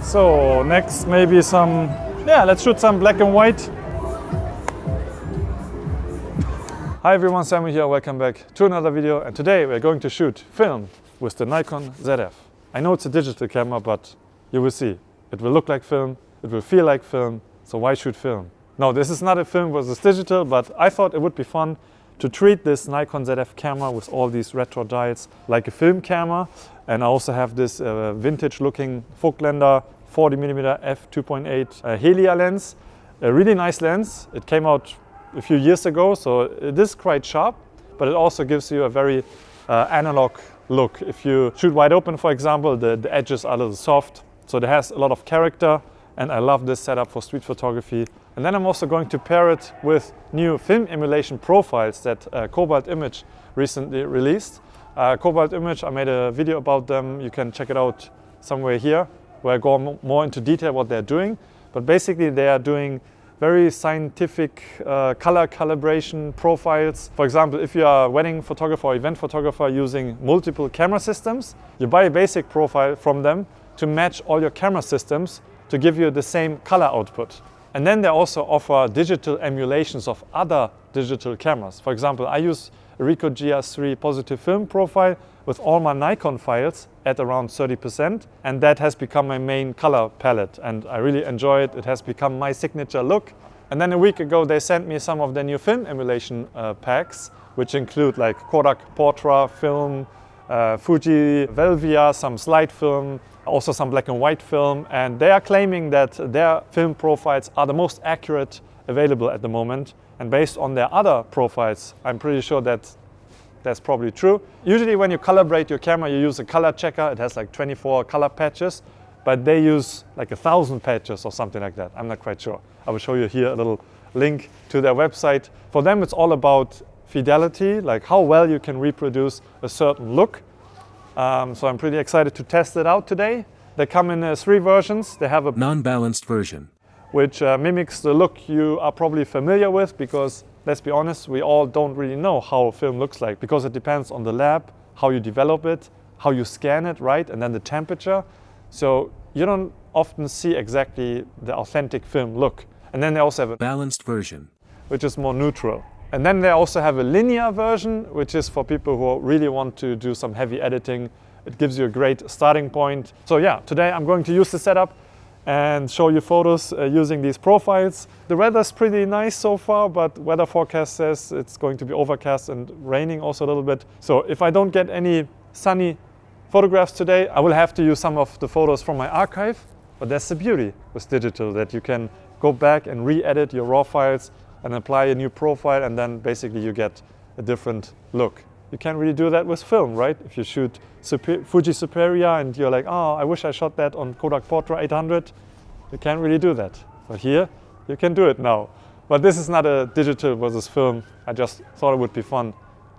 So next maybe some, let's shoot some black and white. Hi everyone, Samuel here, welcome back to another video, and today we're going to shoot film with the Nikon ZF. I know it's a digital camera, but you will see. It will look like film, it will feel like film, so why shoot film? No, this is not a film versus digital, but I thought it would be fun to treat this Nikon ZF camera with all these retro dials like a film camera. And I also have this vintage looking Voigtländer 40mm f2.8 Heliar lens. A really nice lens. It came out a few years ago, so it is quite sharp, but it also gives you a very analog look. If you shoot wide open, for example, the edges are a little soft, so it has a lot of character, and I love this setup for street photography. And then I'm also going to pair it with new Film Emulation Profiles that Cobalt Image recently released. Cobalt Image, I made a video about them. You can check it out somewhere here, where I go more into detail what they're doing. But basically they are doing very scientific color calibration profiles. For example, if you are a wedding photographer or event photographer using multiple camera systems, you buy a basic profile from them to match all your camera systems to give you the same color output. And then they also offer digital emulations of other digital cameras. For example, I use a Ricoh GR3 positive film profile with all my Nikon files at around 30%, and that has become my main color palette, and I really enjoy it. It has become my signature look. And then a week ago they sent me some of their new film emulation packs, which include like Kodak Portra film, Fuji Velvia, some slide film, also some black and white film, and they are claiming that their film profiles are the most accurate available at the moment. And based on their other profiles, I'm pretty sure that that's probably true. Usually when you calibrate your camera, you use a color checker. It has like 24 color patches, but they use like 1,000 patches or something like that. I'm not quite sure. I will show you here a little link to their website. For them, it's all about fidelity, like how well you can reproduce a certain look. So I'm pretty excited to test it out today. They come in 3 versions. They have a non-balanced version, which mimics the look you are probably familiar with, because let's be honest, we all don't really know how film looks like, because it depends on the lab, how you develop it, how you scan it, right? And then the temperature. So you don't often see exactly the authentic film look. And then they also have a balanced version, which is more neutral. And then they also have a linear version, which is for people who really want to do some heavy editing. It gives you a great starting point. So yeah, today I'm going to use the setup and show you photos using these profiles. The weather's pretty nice so far, but weather forecast says it's going to be overcast and raining also a little bit. So if I don't get any sunny photographs today, I will have to use some of the photos from my archive. But that's the beauty with digital, that you can go back and re-edit your raw files and apply a new profile, and then basically you get a different look. You can't really do that with film, right? If you shoot Fuji Velvia and you're like, oh, I wish I shot that on Kodak Portra 800, you can't really do that. But here, you can do it now. But this is not a digital versus film. I just thought it would be fun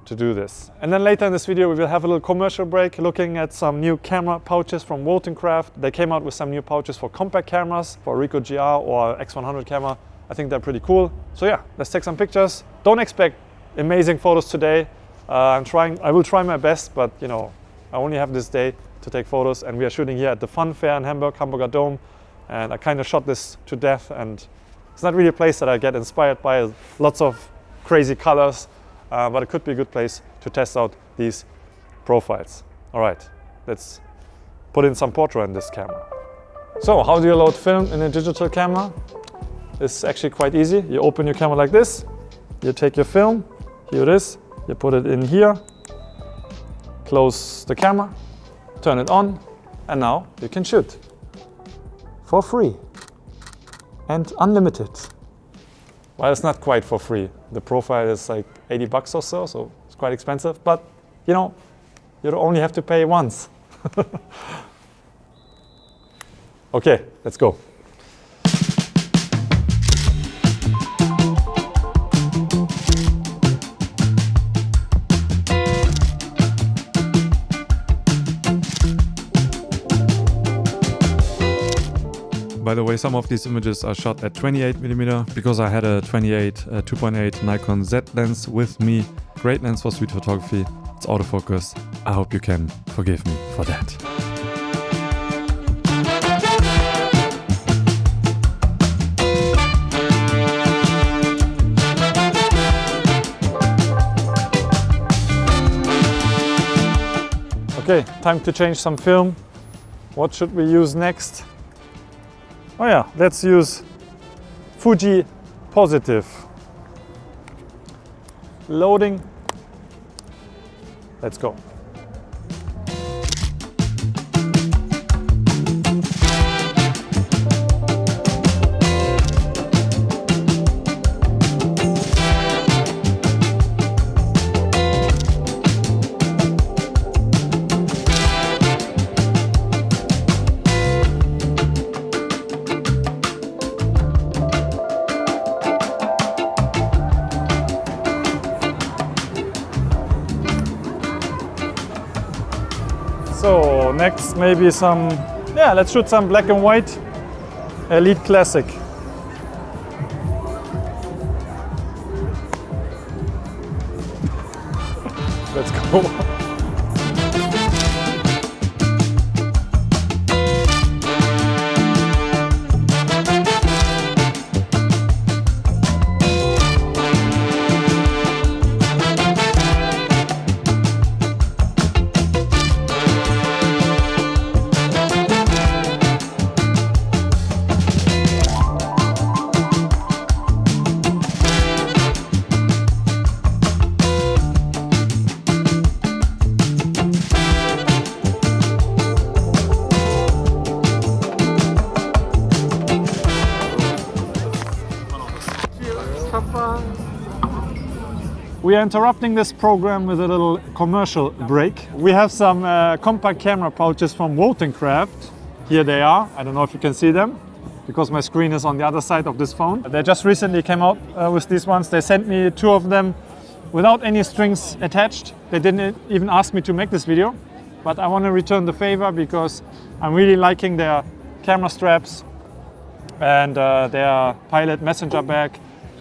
to do this. And then later in this video, we will have a little commercial break looking at some new camera pouches from WOTANCRAFT. They came out with some new pouches for compact cameras, for Ricoh GR or X100 camera. I think they're pretty cool. So yeah, let's take some pictures. Don't expect amazing photos today. I will try my best, but you know, I only have this day to take photos, and we are shooting here at the Fun Fair in Hamburg, Hamburger Dome. And I kind of shot this to death, and it's not really a place that I get inspired by. Lots of crazy colors, but it could be a good place to test out these profiles. All right, let's put in some Portra in this camera. So how do you load film in a digital camera? It's actually quite easy. You open your camera like this, you take your film, here it is, you put it in here, close the camera, turn it on, and now you can shoot for free and unlimited. Well, it's not quite for free. The profile is like 80 bucks or so, so it's quite expensive, but you know, you only have to pay once. Okay, let's go. By the way, some of these images are shot at 28mm because I had a 2.8 Nikon Z lens with me. Great lens for street photography. It's autofocus. I hope you can forgive me for that. Okay, time to change some film. What should we use next? Oh yeah, let's use Fuji Positive. Loading. Let's go. So next maybe some, yeah, let's shoot some black and white Elite Classic. Let's go. We are interrupting this program with a little commercial break. We have some compact camera pouches from WOTANCRAFT. Here they are. I don't know if you can see them because my screen is on the other side of this phone. They just recently came out with these ones. They sent me 2 of them without any strings attached. They didn't even ask me to make this video, but I want to return the favor because I'm really liking their camera straps and their Pilot messenger bag.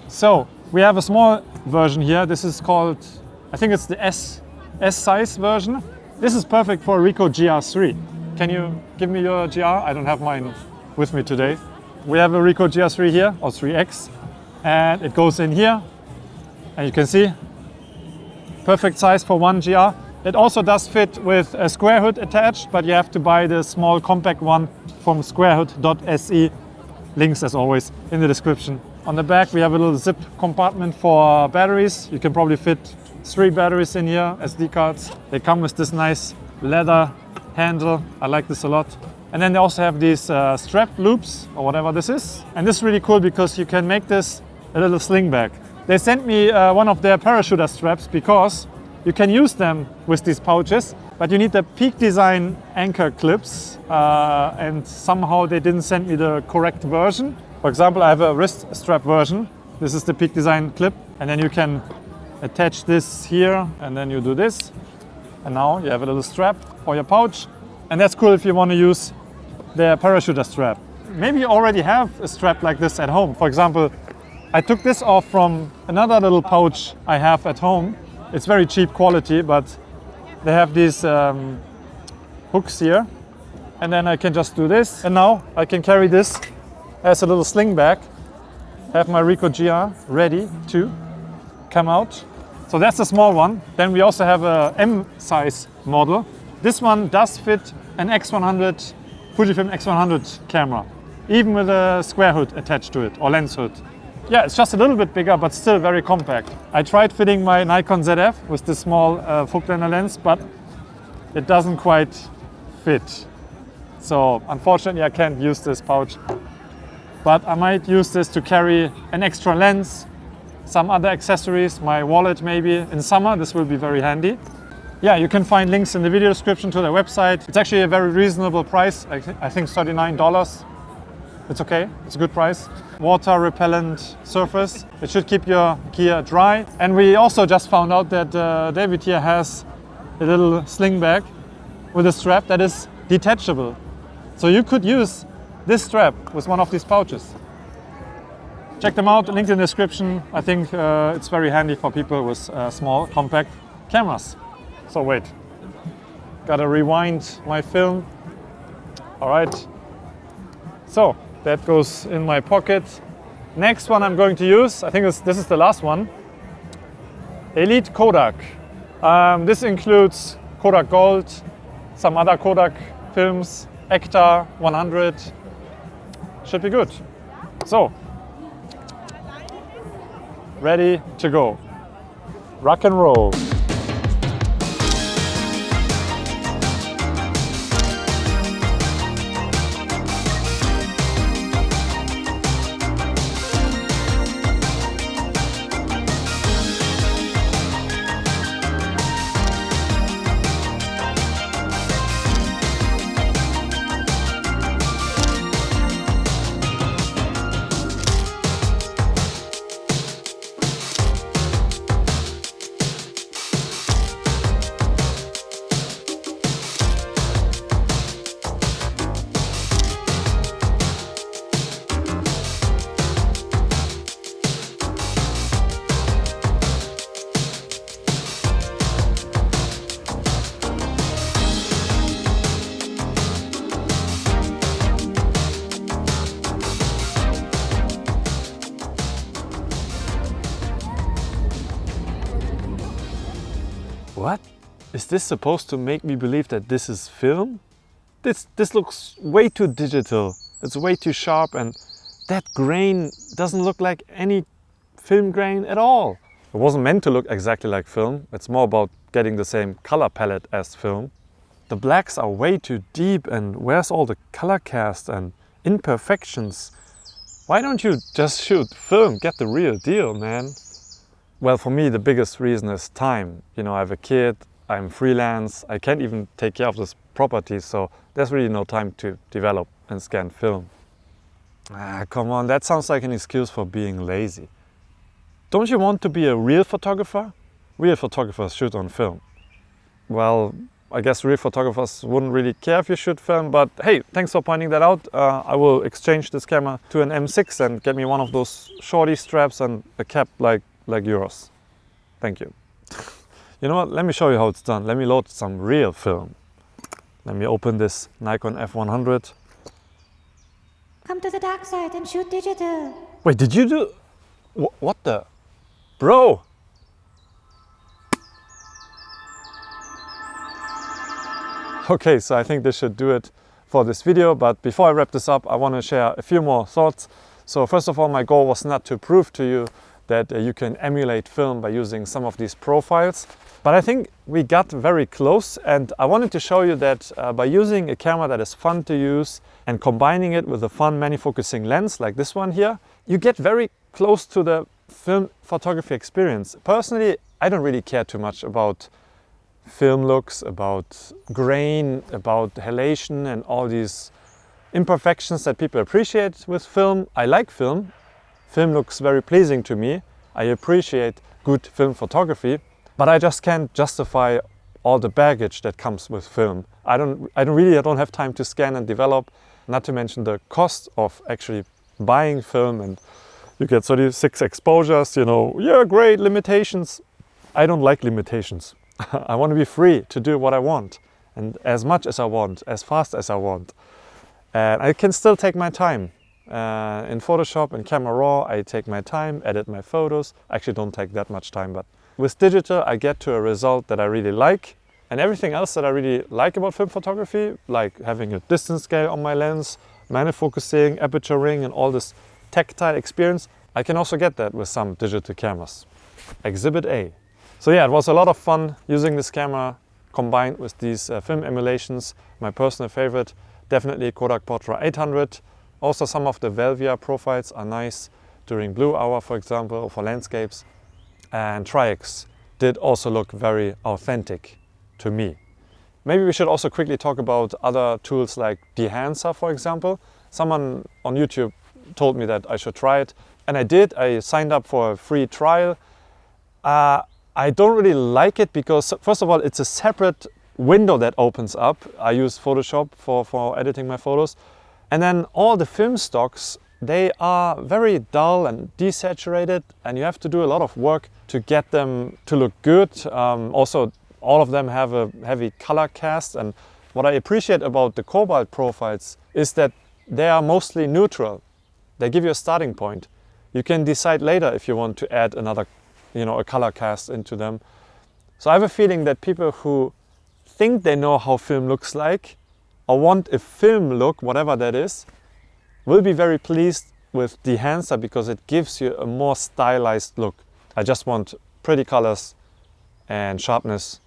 So we have a small version here. This is called, I think it's the S size version. This is perfect for Ricoh GR3. Can you give me your GR? I don't have mine with me today. We have a Ricoh GR3 here, or 3X, and it goes in here. And you can see, perfect size for one GR. It also does fit with a square hood attached, but you have to buy the small compact one from squarehood.se. Links as always in the description. On the back we have a little zip compartment for batteries. You can probably fit 3 batteries in here, SD cards. They come with this nice leather handle. I like this a lot. And then they also have these strap loops or whatever this is. And this is really cool because you can make this a little sling bag. They sent me one of their parachuter straps because you can use them with these pouches, but you need the Peak Design anchor clips and somehow they didn't send me the correct version. For example, I have a wrist strap version. This is the Peak Design clip, and then you can attach this here and then you do this. And now you have a little strap for your pouch. And that's cool if you want to use the parachuter strap. Maybe you already have a strap like this at home. For example, I took this off from another little pouch I have at home. It's very cheap quality, but they have these hooks here. And then I can just do this. And now I can carry this as a little sling bag. Have my Ricoh GR ready to come out. So that's the small one. Then we also have a M size model. This one does fit an X100, Fujifilm X100 camera, even with a square hood attached to it, or lens hood. Yeah, it's just a little bit bigger, but still very compact. I tried fitting my Nikon ZF with this small Voigtländer lens, but it doesn't quite fit. So unfortunately I can't use this pouch. But I might use this to carry an extra lens, some other accessories, my wallet maybe. In summer this will be very handy. Yeah, you can find links in the video description to their website. It's actually a very reasonable price, I think $39. It's okay, it's a good price. Water repellent surface. It should keep your gear dry. And we also just found out that David here has a little sling bag with a strap that is detachable. So you could use this strap with one of these pouches. Check them out, link in the description. I think it's very handy for people with small, compact cameras. So wait, gotta rewind my film. All right, so that goes in my pocket. Next one I'm going to use, I think this is the last one. Elite Kodak. This includes Kodak Gold, some other Kodak films, Ektar 100, should be good. So, ready to go. Rock and roll. What? Is this supposed to make me believe that this is film? This looks way too digital. It's way too sharp, and that grain doesn't look like any film grain at all. It wasn't meant to look exactly like film. It's more about getting the same color palette as film. The blacks are way too deep, and where's all the color cast and imperfections? Why don't you just shoot film? Get the real deal, man. Well, for me, the biggest reason is time. You know, I have a kid, I'm freelance, I can't even take care of this property, so there's really no time to develop and scan film. Ah, come on, that sounds like an excuse for being lazy. Don't you want to be a real photographer? Real photographers shoot on film. Well, I guess real photographers wouldn't really care if you shoot film, but hey, thanks for pointing that out. I will exchange this camera to an M6 and get me one of those shorty straps and a cap like yours. Thank you. You know what? Let me show you how it's done. Let me load some real film. Let me open this Nikon F100. Come to the dark side and shoot digital. Wait, did you do... What the... Bro! Okay, so I think this should do it for this video, but before I wrap this up, I want to share a few more thoughts. So first of all, my goal was not to prove to you that you can emulate film by using some of these profiles. But I think we got very close, and I wanted to show you that by using a camera that is fun to use and combining it with a fun mani-focusing lens like this one here, you get very close to the film photography experience. Personally, I don't really care too much about film looks, about grain, about halation and all these imperfections that people appreciate with film. I like film. Film looks very pleasing to me. I appreciate good film photography, but I just can't justify all the baggage that comes with film. I don't have time to scan and develop, not to mention the cost of actually buying film, and you get 36 exposures, you know, yeah, great, limitations. I don't like limitations. I want to be free to do what I want, and as much as I want, as fast as I want. And I can still take my time. In Photoshop and Camera Raw, I take my time, edit my photos. I actually don't take that much time, but with digital, I get to a result that I really like. And everything else that I really like about film photography, like having a distance scale on my lens, mani-focusing, aperture ring, and all this tactile experience, I can also get that with some digital cameras. Exhibit A. So yeah, it was a lot of fun using this camera combined with these film emulations. My personal favorite, definitely Kodak Portra 800. Also, some of the Velvia profiles are nice during blue hour, for example, or for landscapes. And Tri-X did also look very authentic to me. Maybe we should also quickly talk about other tools like Dehancer, for example. Someone on YouTube told me that I should try it, and I did. I signed up for a free trial. I don't really like it because, first of all, it's a separate window that opens up. I use Photoshop for editing my photos. And then all the film stocks, they are very dull and desaturated, and you have to do a lot of work to get them to look good. Also, all of them have a heavy color cast, and what I appreciate about the Cobalt profiles is that they are mostly neutral. They give you a starting point. You can decide later if you want to add another, a color cast into them. So I have a feeling that people who think they know how film looks like, or want a film look, whatever that is, will be very pleased with Dehancer because it gives you a more stylized look. I just want pretty colors and sharpness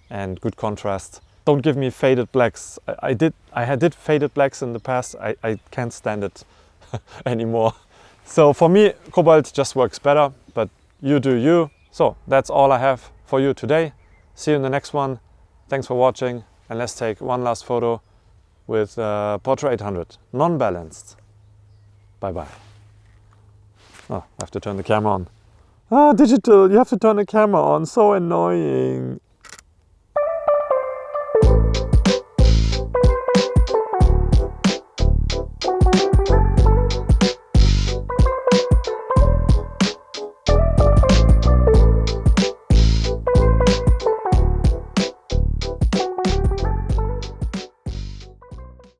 and good contrast. Don't give me faded blacks. I did faded blacks in the past. I can't stand it anymore. So for me, Cobalt just works better, but you do you. So that's all I have for you today. See you in the next one. Thanks for watching, and let's take one last photo with Portra 800, non-balanced. Bye-bye. Oh, I have to turn the camera on. Ah, digital, you have to turn the camera on, so annoying.